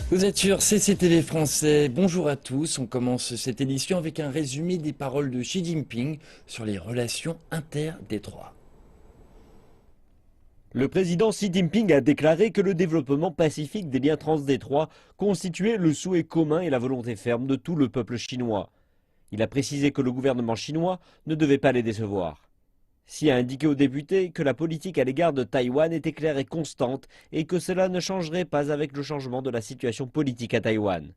Vous êtes sur CCTV français, bonjour à tous. On commence cette édition avec un résumé des paroles de Xi Jinping sur les relations interdétroits. Le président Xi Jinping a déclaré que le développement pacifique des liens transdétroits constituait le souhait commun et la volonté ferme de tout le peuple chinois. Il a précisé que le gouvernement chinois ne devait pas les décevoir. Xi a indiqué aux députés que la politique à l'égard de Taïwan était claire et constante et que cela ne changerait pas avec le changement de la situation politique à Taïwan.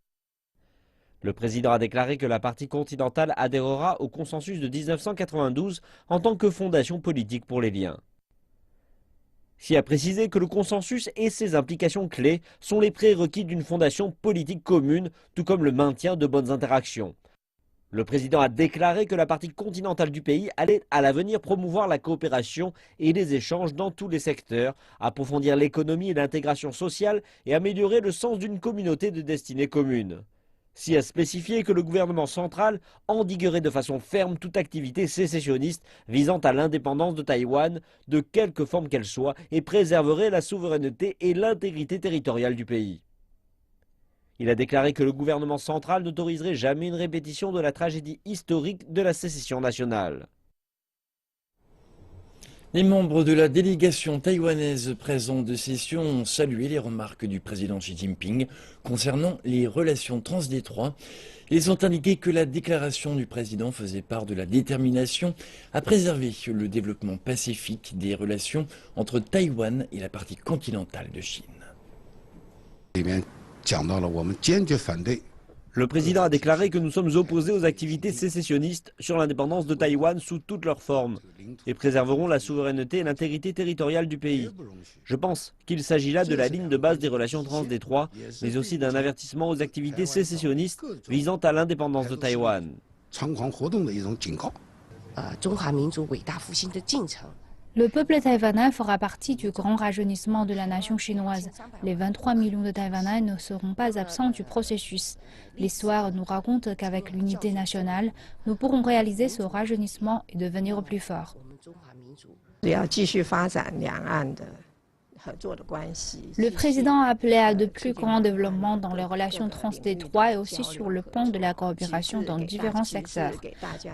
Le président a déclaré que la partie continentale adhérera au consensus de 1992 en tant que fondation politique pour les liens. Xi a précisé que le consensus et ses implications clés sont les prérequis d'une fondation politique commune, tout comme le maintien de bonnes interactions. Le président a déclaré que la partie continentale du pays allait à l'avenir promouvoir la coopération et les échanges dans tous les secteurs, approfondir l'économie et l'intégration sociale et améliorer le sens d'une communauté de destinée commune. Xi a spécifié que le gouvernement central endiguerait de façon ferme toute activité sécessionniste visant à l'indépendance de Taïwan, de quelque forme qu'elle soit, et préserverait la souveraineté et l'intégrité territoriale du pays. Il a déclaré que le gouvernement central n'autoriserait jamais une répétition de la tragédie historique de la sécession nationale. Les membres de la délégation taïwanaise présente de session ont salué les remarques du président Xi Jinping concernant les relations transdétroits. Ils ont indiqué que la déclaration du président faisait part de la détermination à préserver le développement pacifique des relations entre Taïwan et la partie continentale de Chine. Le président a déclaré que nous sommes opposés aux activités sécessionnistes sur l'indépendance de Taïwan sous toutes leurs formes et préserverons la souveraineté et l'intégrité territoriale du pays. Je pense qu'il s'agit là de la ligne de base des relations transdétroits, mais aussi d'un avertissement aux activités sécessionnistes visant à l'indépendance de Taïwan. Le peuple taïwanais fera partie du grand rajeunissement de la nation chinoise. Les 23 millions de Taïwanais ne seront pas absents du processus. L'histoire nous raconte qu'avec l'unité nationale, nous pourrons réaliser ce rajeunissement et devenir plus forts. Le président a appelé à de plus grands développements dans les relations transdétroits et aussi sur le plan de la coopération dans différents secteurs.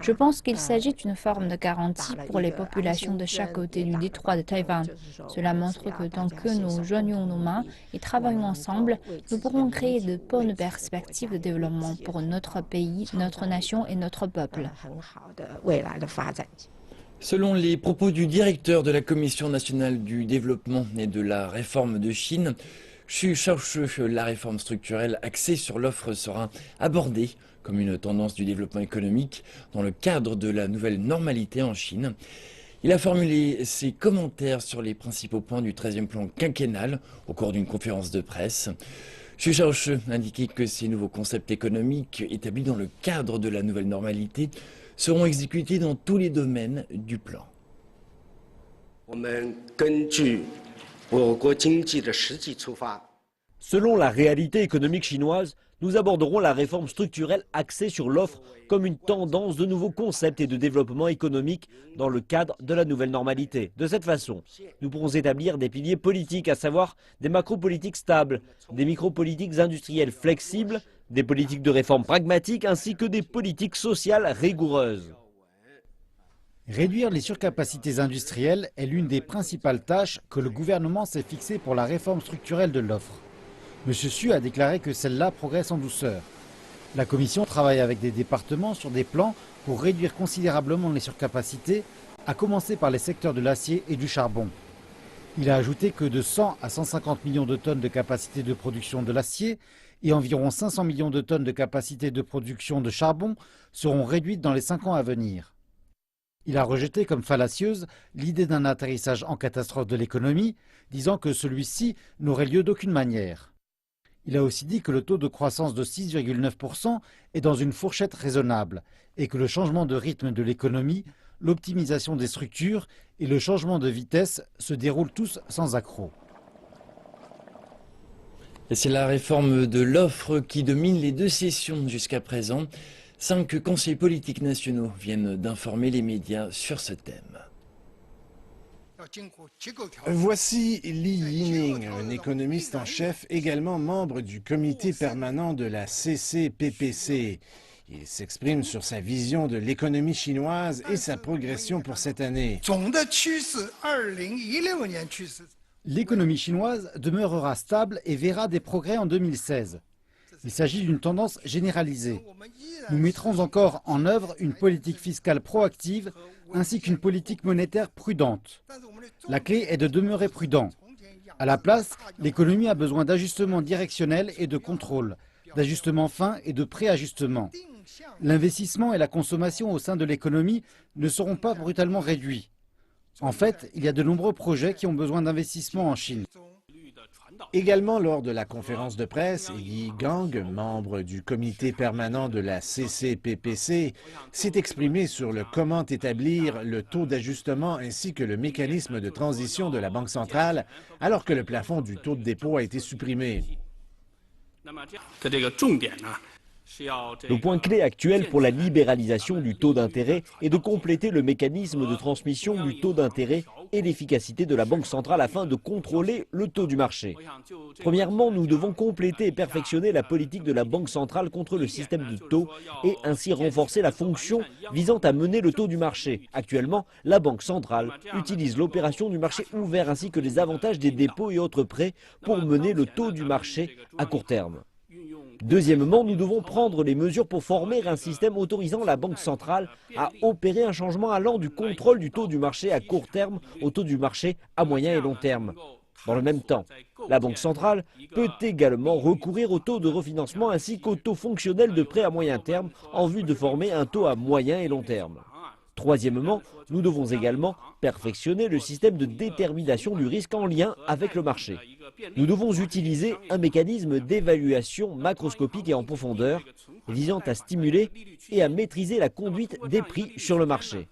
Je pense qu'il s'agit d'une forme de garantie pour les populations de chaque côté du détroit de Taïwan. Cela montre que tant que nous joignons nos mains et travaillons ensemble, nous pourrons créer de bonnes perspectives de développement pour notre pays, notre nation et notre peuple. Selon les propos du directeur de la Commission nationale du développement et de la réforme de Chine, Xu Shaoshi, la réforme structurelle axée sur l'offre sera abordée comme une tendance du développement économique dans le cadre de la nouvelle normalité en Chine. Il a formulé ses commentaires sur les principaux points du 13e plan quinquennal au cours d'une conférence de presse. Xu Shaoshi a indiqué que ces nouveaux concepts économiques établis dans le cadre de la nouvelle normalité seront exécutés dans tous les domaines du plan. Selon la réalité économique chinoise, nous aborderons la réforme structurelle axée sur l'offre comme une tendance de nouveaux concepts et de développement économique dans le cadre de la nouvelle normalité. De cette façon, nous pourrons établir des piliers politiques, à savoir des macro-politiques stables, des micro-politiques industrielles flexibles, des politiques de réforme pragmatiques ainsi que des politiques sociales rigoureuses. Réduire les surcapacités industrielles est l'une des principales tâches que le gouvernement s'est fixée pour la réforme structurelle de l'offre. M. Xu a déclaré que celle-là progresse en douceur. La Commission travaille avec des départements sur des plans pour réduire considérablement les surcapacités, à commencer par les secteurs de l'acier et du charbon. Il a ajouté que de 100 à 150 millions de tonnes de capacité de production de l'acier et environ 500 millions de tonnes de capacité de production de charbon seront réduites dans les 5 ans à venir. Il a rejeté comme fallacieuse l'idée d'un atterrissage en catastrophe de l'économie, disant que celui-ci n'aurait lieu d'aucune manière. Il a aussi dit que le taux de croissance de 6,9% est dans une fourchette raisonnable et que le changement de rythme de l'économie, l'optimisation des structures et le changement de vitesse se déroulent tous sans accroc. Et c'est la réforme de l'offre qui domine les deux sessions jusqu'à présent. 5 conseils politiques nationaux viennent d'informer les médias sur ce thème. Voici Li Yining, un économiste en chef, également membre du comité permanent de la CCPPC. Il s'exprime sur sa vision de l'économie chinoise et sa progression pour cette année. L'économie chinoise demeurera stable et verra des progrès en 2016. Il s'agit d'une tendance généralisée. Nous mettrons encore en œuvre une politique fiscale proactive ainsi qu'une politique monétaire prudente. La clé est de demeurer prudent. À la place, l'économie a besoin d'ajustements directionnels et de contrôle, d'ajustements fins et de préajustements. L'investissement et la consommation au sein de l'économie ne seront pas brutalement réduits. En fait, il y a de nombreux projets qui ont besoin d'investissement en Chine. Également lors de la conférence de presse, Yi Gang, membre du comité permanent de la CCPPC, s'est exprimé sur le comment établir le taux d'ajustement ainsi que le mécanisme de transition de la Banque centrale, alors que le plafond du taux de dépôt a été supprimé. Le point clé actuel pour la libéralisation du taux d'intérêt est de compléter le mécanisme de transmission du taux d'intérêt et l'efficacité de la Banque centrale afin de contrôler le taux du marché. Premièrement, nous devons compléter et perfectionner la politique de la Banque centrale contre le système de taux et ainsi renforcer la fonction visant à mener le taux du marché. Actuellement, la Banque centrale utilise l'opération du marché ouvert ainsi que les avantages des dépôts et autres prêts pour mener le taux du marché à court terme. Deuxièmement, nous devons prendre les mesures pour former un système autorisant la Banque centrale à opérer un changement allant du contrôle du taux du marché à court terme au taux du marché à moyen et long terme. Dans le même temps, la Banque centrale peut également recourir au taux de refinancement ainsi qu'au taux fonctionnel de prêt à moyen terme en vue de former un taux à moyen et long terme. Troisièmement, nous devons également perfectionner le système de détermination du risque en lien avec le marché. Nous devons utiliser un mécanisme d'évaluation macroscopique et en profondeur visant à stimuler et à maîtriser la conduite des prix sur le marché.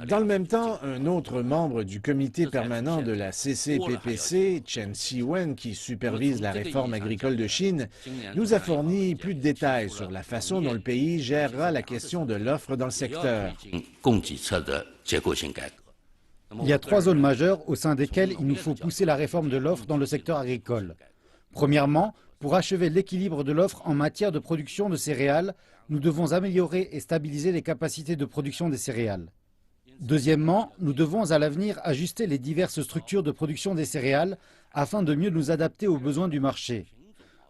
Dans le même temps, un autre membre du comité permanent de la CCPPC, Chen Xiwen, qui supervise la réforme agricole de Chine, nous a fourni plus de détails sur la façon dont le pays gérera la question de l'offre dans le secteur. Il y a 3 zones majeures au sein desquelles il nous faut pousser la réforme de l'offre dans le secteur agricole. Premièrement, pour achever l'équilibre de l'offre en matière de production de céréales, nous devons améliorer et stabiliser les capacités de production des céréales. Deuxièmement, nous devons à l'avenir ajuster les diverses structures de production des céréales afin de mieux nous adapter aux besoins du marché.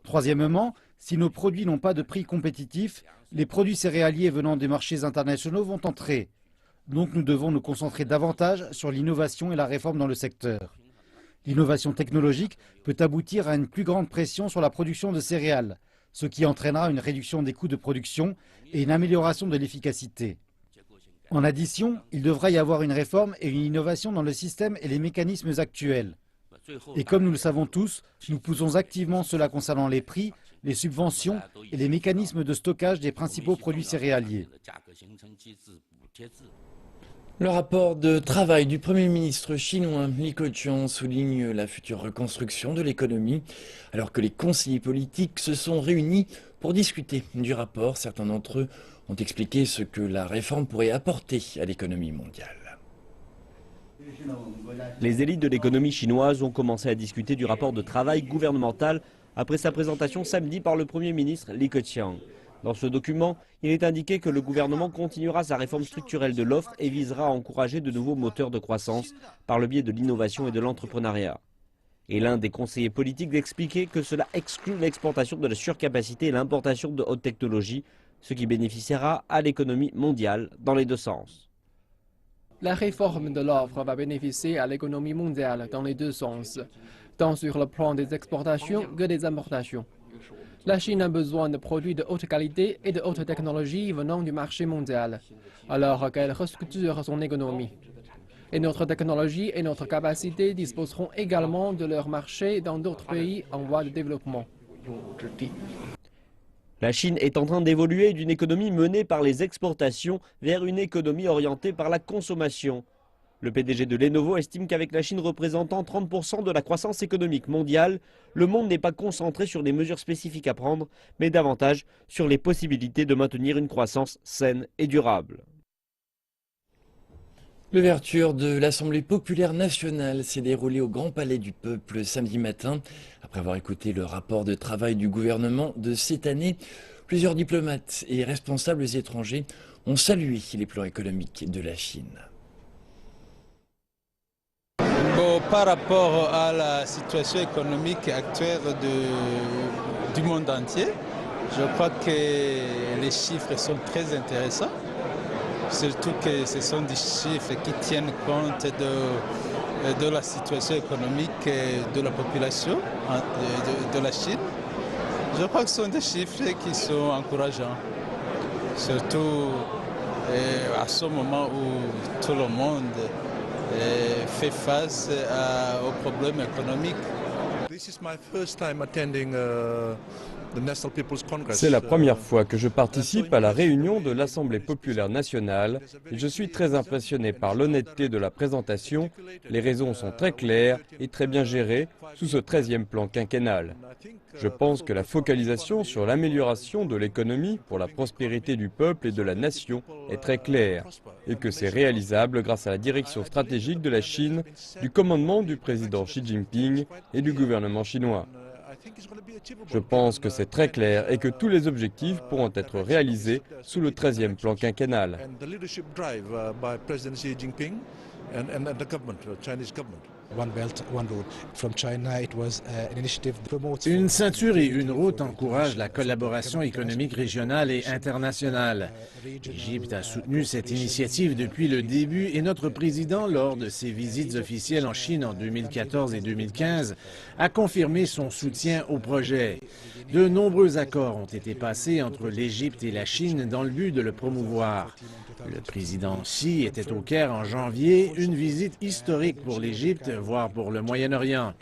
Troisièmement, si nos produits n'ont pas de prix compétitifs, les produits céréaliers venant des marchés internationaux vont entrer. Donc nous devons nous concentrer davantage sur l'innovation et la réforme dans le secteur. L'innovation technologique peut aboutir à une plus grande pression sur la production de céréales, ce qui entraînera une réduction des coûts de production et une amélioration de l'efficacité. En addition, il devra y avoir une réforme et une innovation dans le système et les mécanismes actuels. Et comme nous le savons tous, nous poussons activement cela concernant les prix, les subventions et les mécanismes de stockage des principaux produits céréaliers. Le rapport de travail du Premier ministre chinois Li Keqiang souligne la future reconstruction de l'économie, alors que les conseillers politiques se sont réunis pour discuter du rapport. Certains d'entre eux ont expliqué ce que la réforme pourrait apporter à l'économie mondiale. Les élites de l'économie chinoise ont commencé à discuter du rapport de travail gouvernemental après sa présentation samedi par le Premier ministre Li Keqiang. Dans ce document, il est indiqué que le gouvernement continuera sa réforme structurelle de l'offre et visera à encourager de nouveaux moteurs de croissance par le biais de l'innovation et de l'entrepreneuriat. Et l'un des conseillers politiques d'expliquer que cela exclut l'exportation de la surcapacité et l'importation de haute technologie, ce qui bénéficiera à l'économie mondiale dans les deux sens. La réforme de l'offre va bénéficier à l'économie mondiale dans les deux sens, tant sur le plan des exportations que des importations. La Chine a besoin de produits de haute qualité et de haute technologie venant du marché mondial, alors qu'elle restructure son économie. Et notre technologie et notre capacité disposeront également de leur marché dans d'autres pays en voie de développement. La Chine est en train d'évoluer d'une économie menée par les exportations vers une économie orientée par la consommation. Le PDG de Lenovo estime qu'avec la Chine représentant 30% de la croissance économique mondiale, le monde n'est pas concentré sur les mesures spécifiques à prendre, mais davantage sur les possibilités de maintenir une croissance saine et durable. L'ouverture de l'Assemblée populaire nationale s'est déroulée au Grand Palais du Peuple samedi matin. Après avoir écouté le rapport de travail du gouvernement de cette année, plusieurs diplomates et responsables étrangers ont salué les plans économiques de la Chine. Bon, par rapport à la situation économique actuelle du monde entier, je crois que les chiffres sont très intéressants. Surtout que ce sont des chiffres qui tiennent compte de la situation économique de la population de la Chine. Je crois que ce sont des chiffres qui sont encourageants, surtout à ce moment où tout le monde fait face aux problèmes économiques. C'est la première fois que je participe à la réunion de l'Assemblée populaire nationale et je suis très impressionné par l'honnêteté de la présentation. Les raisons sont très claires et très bien gérées sous ce 13e plan quinquennal. Je pense que la focalisation sur l'amélioration de l'économie pour la prospérité du peuple et de la nation est très claire et que c'est réalisable grâce à la direction stratégique de la Chine, du commandement du président Xi Jinping et du gouvernement chinois. Je pense que c'est très clair et que tous les objectifs pourront être réalisés sous le 13e plan quinquennal. Une ceinture et une route encouragent la collaboration économique régionale et internationale. L'Égypte a soutenu cette initiative depuis le début et notre président, lors de ses visites officielles en Chine en 2014 et 2015, a confirmé son soutien au projet. De nombreux accords ont été passés entre l'Égypte et la Chine dans le but de le promouvoir. Le président Xi était au Caire en janvier, une visite historique pour l'Égypte, voire pour le Moyen-Orient.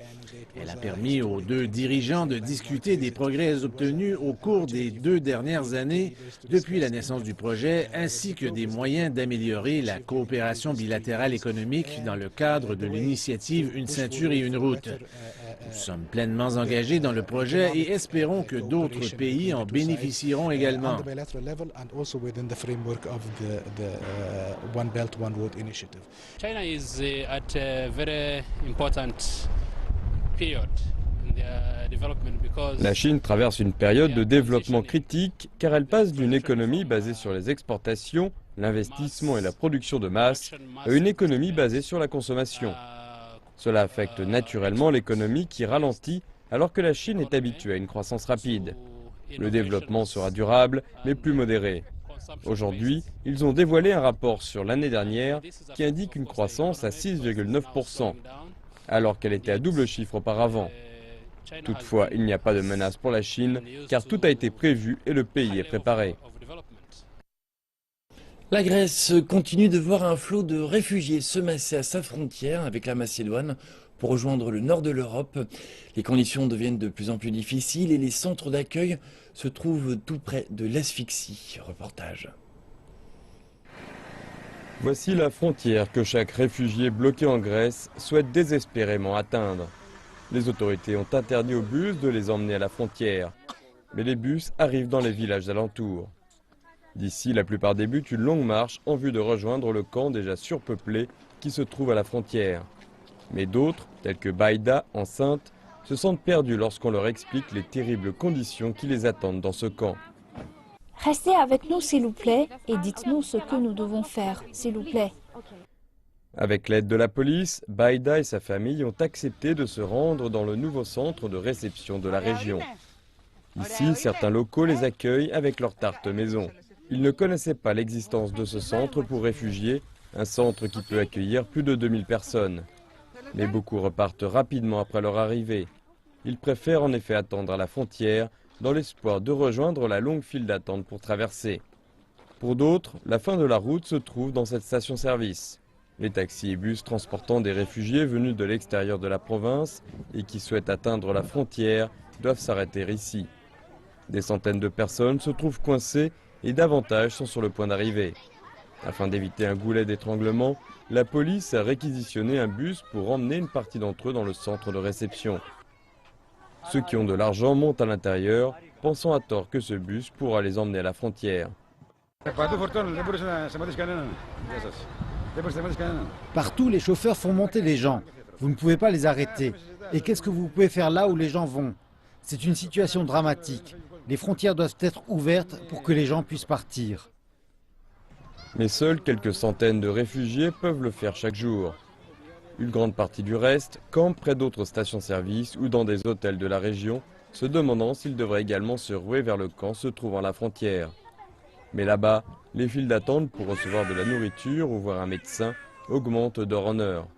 Elle a permis aux deux dirigeants de discuter des progrès obtenus au cours des 2 dernières années depuis la naissance du projet, ainsi que des moyens d'améliorer la coopération bilatérale économique dans le cadre de l'initiative Une ceinture et une route. Nous sommes pleinement engagés dans le projet et espérons que d'autres pays en bénéficieront également. China is at a very important period in their development because La Chine traverse une période de développement critique car elle passe d'une économie basée sur les exportations, l'investissement et la production de masse à une économie basée sur la consommation. Cela affecte naturellement l'économie qui ralentit alors que la Chine est habituée à une croissance rapide. Le développement sera durable mais plus modéré. Aujourd'hui, ils ont dévoilé un rapport sur l'année dernière qui indique une croissance à 6,9%, alors qu'elle était à double chiffre auparavant. Toutefois, il n'y a pas de menace pour la Chine car tout a été prévu et le pays est préparé. La Grèce continue de voir un flot de réfugiés se masser à sa frontière avec la Macédoine pour rejoindre le nord de l'Europe. Les conditions deviennent de plus en plus difficiles et les centres d'accueil se trouvent tout près de l'asphyxie. Reportage. Voici la frontière que chaque réfugié bloqué en Grèce souhaite désespérément atteindre. Les autorités ont interdit aux bus de les emmener à la frontière, mais les bus arrivent dans les villages alentours. D'ici, la plupart débutent une longue marche en vue de rejoindre le camp déjà surpeuplé qui se trouve à la frontière. Mais d'autres, tels que Baïda, enceinte, se sentent perdus lorsqu'on leur explique les terribles conditions qui les attendent dans ce camp. Restez avec nous, s'il vous plaît, et dites-nous ce que nous devons faire, s'il vous plaît. Avec l'aide de la police, Baïda et sa famille ont accepté de se rendre dans le nouveau centre de réception de la région. Ici, certains locaux les accueillent avec leur tarte maison. Ils ne connaissaient pas l'existence de ce centre pour réfugiés, un centre qui peut accueillir plus de 2000 personnes. Mais beaucoup repartent rapidement après leur arrivée. Ils préfèrent en effet attendre à la frontière dans l'espoir de rejoindre la longue file d'attente pour traverser. Pour d'autres, la fin de la route se trouve dans cette station-service. Les taxis et bus transportant des réfugiés venus de l'extérieur de la province et qui souhaitent atteindre la frontière doivent s'arrêter ici. Des centaines de personnes se trouvent coincées et davantage sont sur le point d'arriver. Afin d'éviter un goulet d'étranglement, la police a réquisitionné un bus pour emmener une partie d'entre eux dans le centre de réception. Ceux qui ont de l'argent montent à l'intérieur, pensant à tort que ce bus pourra les emmener à la frontière. Partout, les chauffeurs font monter les gens. Vous ne pouvez pas les arrêter. Et qu'est-ce que vous pouvez faire là où les gens vont? C'est une situation dramatique. Les frontières doivent être ouvertes pour que les gens puissent partir. Mais seuls quelques centaines de réfugiés peuvent le faire chaque jour. Une grande partie du reste campe près d'autres stations-service ou dans des hôtels de la région, se demandant s'ils devraient également se ruer vers le camp se trouvant à la frontière. Mais là-bas, les files d'attente pour recevoir de la nourriture ou voir un médecin augmentent d'heure en heure.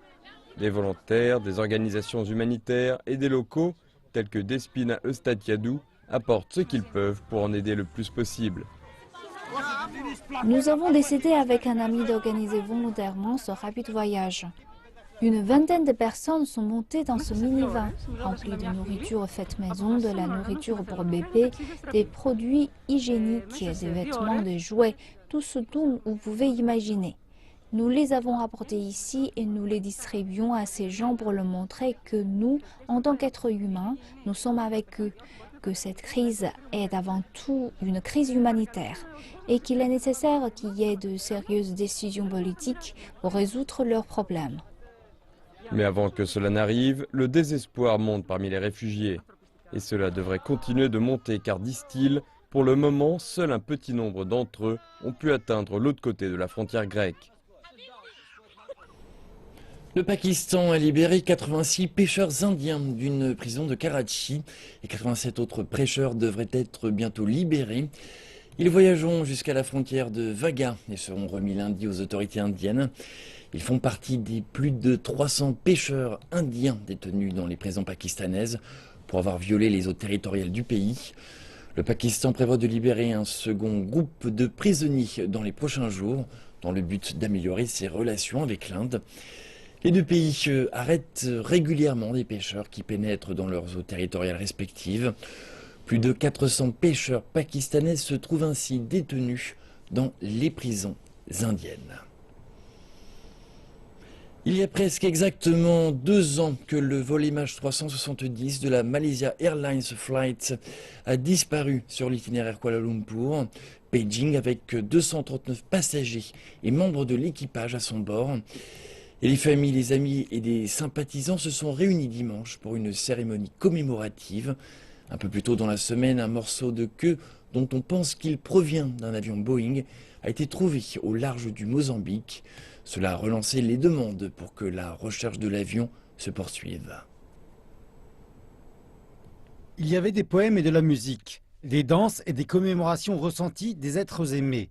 Des volontaires, des organisations humanitaires et des locaux, tels que Despina Eustatiadou, apportent ce qu'ils peuvent pour en aider le plus possible. Nous avons décidé avec un ami d'organiser volontairement ce rapide voyage. Une vingtaine de personnes sont montées dans ce minivan, rempli de nourriture faite maison, de la nourriture pour bébés, des produits hygiéniques, des vêtements, des jouets, tout ce dont vous pouvez imaginer. Nous les avons apportés ici et nous les distribuons à ces gens pour leur montrer que nous, en tant qu'êtres humains, nous sommes avec eux, que cette crise est avant tout une crise humanitaire et qu'il est nécessaire qu'il y ait de sérieuses décisions politiques pour résoudre leurs problèmes. Mais avant que cela n'arrive, le désespoir monte parmi les réfugiés. Et cela devrait continuer de monter car, disent-ils, pour le moment, seul un petit nombre d'entre eux ont pu atteindre l'autre côté de la frontière grecque. Le Pakistan a libéré 86 pêcheurs indiens d'une prison de Karachi et 87 autres pêcheurs devraient être bientôt libérés. Ils voyageront jusqu'à la frontière de Vaga et seront remis lundi aux autorités indiennes. Ils font partie des plus de 300 pêcheurs indiens détenus dans les prisons pakistanaises pour avoir violé les eaux territoriales du pays. Le Pakistan prévoit de libérer un second groupe de prisonniers dans les prochains jours dans le but d'améliorer ses relations avec l'Inde. Les deux pays arrêtent régulièrement des pêcheurs qui pénètrent dans leurs eaux territoriales respectives. Plus de 400 pêcheurs pakistanais se trouvent ainsi détenus dans les prisons indiennes. Il y a presque exactement 2 ans que le vol MH370 de la Malaysia Airlines Flight a disparu sur l'itinéraire Kuala Lumpur-Beijing avec 239 passagers et membres de l'équipage à son bord. Et les familles, les amis et des sympathisants se sont réunis dimanche pour une cérémonie commémorative. Un peu plus tôt dans la semaine, un morceau de queue dont on pense qu'il provient d'un avion Boeing a été trouvé au large du Mozambique. Cela a relancé les demandes pour que la recherche de l'avion se poursuive. Il y avait des poèmes et de la musique, des danses et des commémorations ressenties des êtres aimés.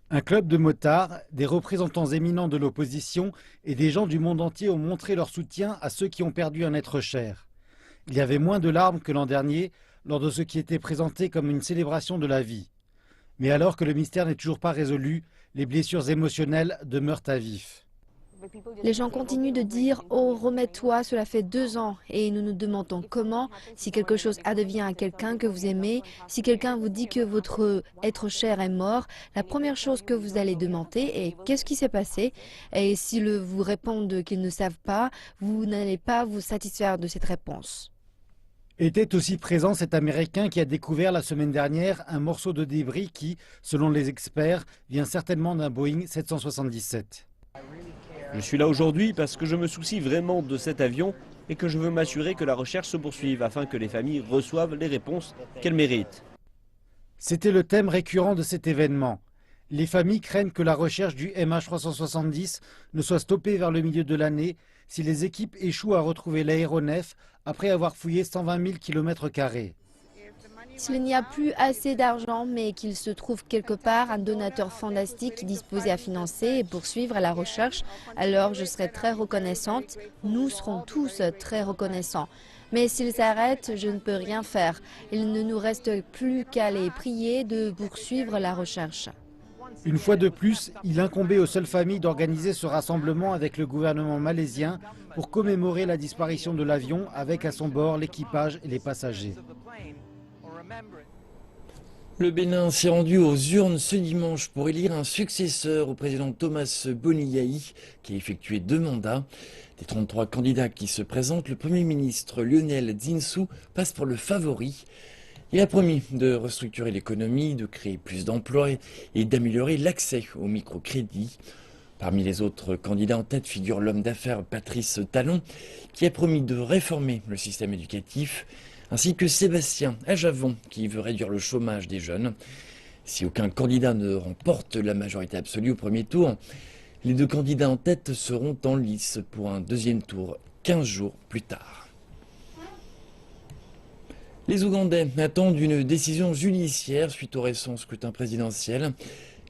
Un club de motards, des représentants éminents de l'opposition et des gens du monde entier ont montré leur soutien à ceux qui ont perdu un être cher. Il y avait moins de larmes que l'an dernier lors de ce qui était présenté comme une célébration de la vie. Mais alors que le mystère n'est toujours pas résolu, les blessures émotionnelles demeurent à vif. Les gens continuent de dire « Oh, remets-toi, cela fait 2 ans » et nous nous demandons comment, si quelque chose advient à quelqu'un que vous aimez, si quelqu'un vous dit que votre être cher est mort, la première chose que vous allez demander est « Qu'est-ce qui s'est passé ?» Et s'ils vous répondent qu'ils ne savent pas, vous n'allez pas vous satisfaire de cette réponse. Était aussi présent cet Américain qui a découvert la semaine dernière un morceau de débris qui, selon les experts, vient certainement d'un Boeing 777. Je suis là aujourd'hui parce que je me soucie vraiment de cet avion et que je veux m'assurer que la recherche se poursuive afin que les familles reçoivent les réponses qu'elles méritent. C'était le thème récurrent de cet événement. Les familles craignent que la recherche du MH370 ne soit stoppée vers le milieu de l'année si les équipes échouent à retrouver l'aéronef après avoir fouillé 120 000 km². S'il n'y a plus assez d'argent, mais qu'il se trouve quelque part un donateur fantastique disposé à financer et poursuivre la recherche, alors je serai très reconnaissante. Nous serons tous très reconnaissants. Mais s'ils arrêtent, je ne peux rien faire. Il ne nous reste plus qu'à les prier de poursuivre la recherche. Une fois de plus, il incombait aux seules familles d'organiser ce rassemblement avec le gouvernement malaisien pour commémorer la disparition de l'avion avec à son bord l'équipage et les passagers. Le Bénin s'est rendu aux urnes ce dimanche pour élire un successeur au président Thomas Boniaï, qui a effectué 2 mandats. Des 33 candidats qui se présentent, le Premier ministre Lionel Zinsou passe pour le favori. Il a promis de restructurer l'économie, de créer plus d'emplois et d'améliorer l'accès au microcrédit. Parmi les autres candidats en tête figure l'homme d'affaires Patrice Talon, qui a promis de réformer le système éducatif, ainsi que Sébastien Ajavon, qui veut réduire le chômage des jeunes. Si aucun candidat ne remporte la majorité absolue au premier tour, les deux candidats en tête seront en lice pour un deuxième tour 15 jours plus tard. Les Ougandais attendent une décision judiciaire suite au récent scrutin présidentiel.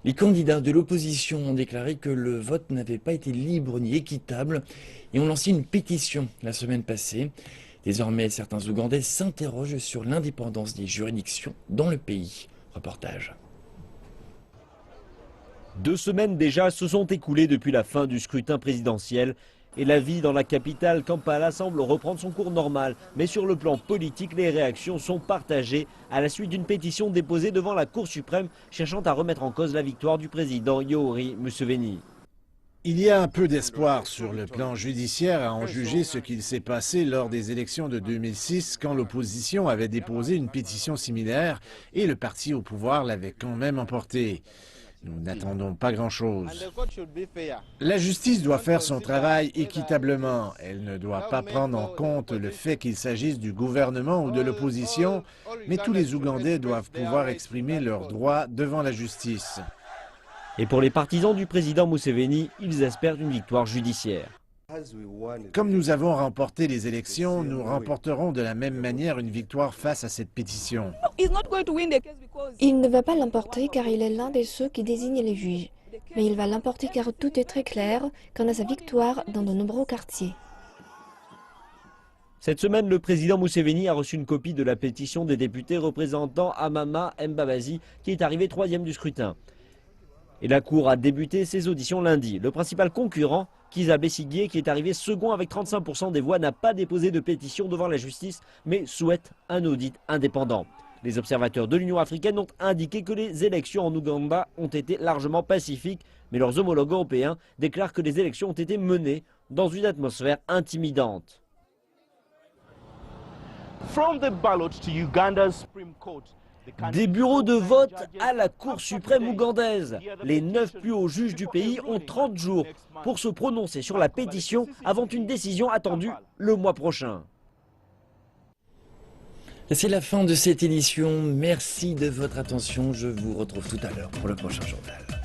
Les candidats de l'opposition ont déclaré que le vote n'avait pas été libre ni équitable et ont lancé une pétition la semaine passée. Désormais, certains Ougandais s'interrogent sur l'indépendance des juridictions dans le pays. Reportage. 2 semaines déjà se sont écoulées depuis la fin du scrutin présidentiel et la vie dans la capitale Kampala semble reprendre son cours normal. Mais sur le plan politique, les réactions sont partagées à la suite d'une pétition déposée devant la Cour suprême cherchant à remettre en cause la victoire du président Yoweri Museveni. Il y a un peu d'espoir sur le plan judiciaire à en juger ce qu'il s'est passé lors des élections de 2006 quand l'opposition avait déposé une pétition similaire et le parti au pouvoir l'avait quand même emportée. Nous n'attendons pas grand-chose. La justice doit faire son travail équitablement. Elle ne doit pas prendre en compte le fait qu'il s'agisse du gouvernement ou de l'opposition, mais tous les Ougandais doivent pouvoir exprimer leurs droits devant la justice. Et pour les partisans du président Museveni, ils espèrent une victoire judiciaire. Comme nous avons remporté les élections, nous remporterons de la même manière une victoire face à cette pétition. Il ne va pas l'emporter car il est l'un de ceux qui désignent les juges. Mais il va l'emporter car tout est très clair quant à sa victoire dans de nombreux quartiers. Cette semaine, le président Museveni a reçu une copie de la pétition des députés représentant Amama Mbabazi qui est arrivé 3e du scrutin. Et la Cour a débuté ses auditions lundi. Le principal concurrent, Kizza Besigye, qui est arrivé second avec 35% des voix, n'a pas déposé de pétition devant la justice, mais souhaite un audit indépendant. Les observateurs de l'Union africaine ont indiqué que les élections en Ouganda ont été largement pacifiques, mais leurs homologues européens déclarent que les élections ont été menées dans une atmosphère intimidante. Des bureaux de vote à la Cour suprême ougandaise. Les 9 plus hauts juges du pays ont 30 jours pour se prononcer sur la pétition avant une décision attendue le mois prochain. C'est la fin de cette édition. Merci de votre attention. Je vous retrouve tout à l'heure pour le prochain journal.